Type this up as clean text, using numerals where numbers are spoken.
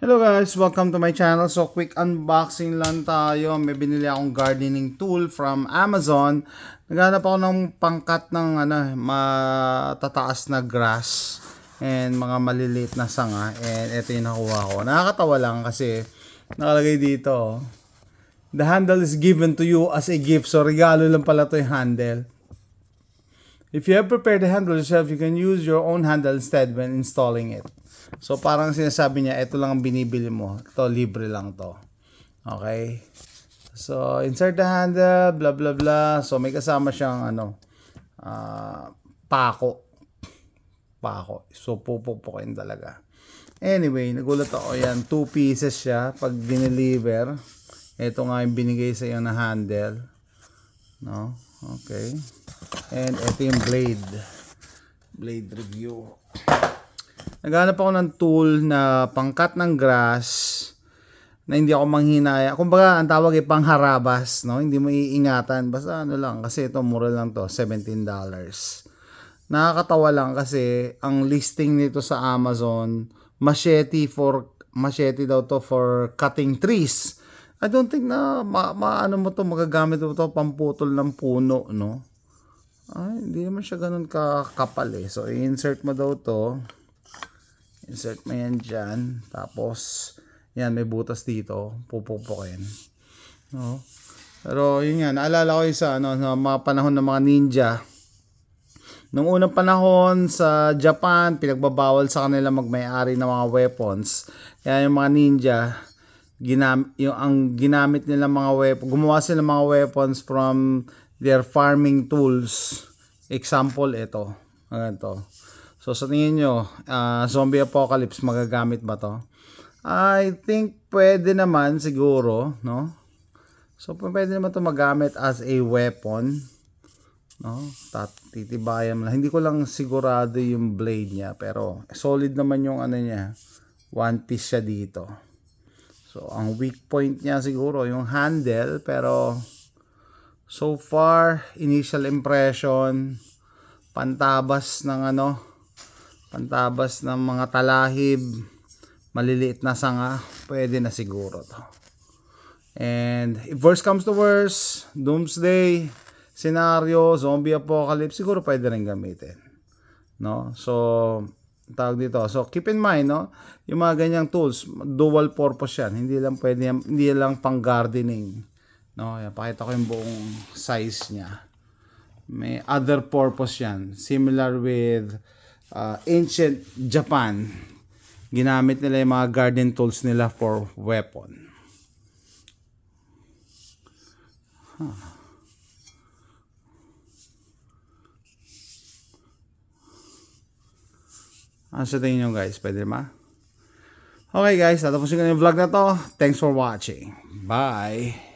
Hello guys, welcome to my channel. So quick unboxing lang tayo. May binili akong gardening tool from Amazon. Naghanap ako ng pangkat ng matataas na grass and mga maliliit na sanga, and ito yung nakuha ko. Nakakatawa lang kasi nakalagay dito, the handle is given to you as a gift. So regalo lang pala to yung handle. If you have prepared the handle yourself, you can use your own handle instead when installing it. So parang sinasabi niya, ito lang ang binibili mo. Ito, libre lang to. Okay? So, insert the handle, blah blah blah. So, may kasama siyang pako. Pako. So, pupupukin talaga. Anyway, nagulat ako. Yan, 2 pieces siya. Pag dineliver, ito nga yung binigay sa iyo na handle. No? Okay. And ito yung blade. Blade review. Naghanap ako ng tool na pangkat ng grass na hindi ako manghinaya. Kumbaga, ang tawag ay pangharabas, no? Hindi mo iingatan. Basta lang, kasi ito, mura lang to, $17. Nakakatawa lang kasi ang listing nito sa Amazon, machete daw to for cutting trees. I don't think na magagamit mo to pamputol ng puno, no? Ay, hindi naman siya ganun kakapal eh. So, i-insert mo daw to. Insert mo yan dyan. Tapos, yan, may butas dito. Pupupukin. No? Pero, yun nga, naalala ko yung sa mga panahon ng mga ninja. Nung unang panahon sa Japan, pinagbabawal sa kanila magmay-ari ng mga weapons. Kaya yung mga ninja, ang ginamit nila mga weapons, gumawa sila ng mga weapons from their farming tools. Example, ito. Ganito. So sa tingin nyo, zombie apocalypse, magagamit ba to? I think pwede naman siguro, no? So pwede naman to magamit as a weapon, no? Titibayan mo lang. Hindi ko lang sigurado yung blade niya, pero solid naman yung niya. One piece siya dito. So ang weak point niya siguro yung handle, pero so far initial impression, pantabas ng mga talahib, maliliit na sanga, pwede na siguro to. And if worst comes to worst, doomsday scenario, zombie apocalypse, siguro pwede rin gamitin, no? So tawag dito, so keep in mind, no, yung mga ganyang tools, dual purpose yan, hindi lang pang gardening, no? Yan, pakita ko yung buong size niya. May other purpose yan, similar with ancient Japan. Ginamit nila yung mga garden tools nila for weapon. Ano sa tingin nyo guys? Pwede ba? Okay guys, tatapusin ko na yung vlog na to. Thanks for watching. Bye!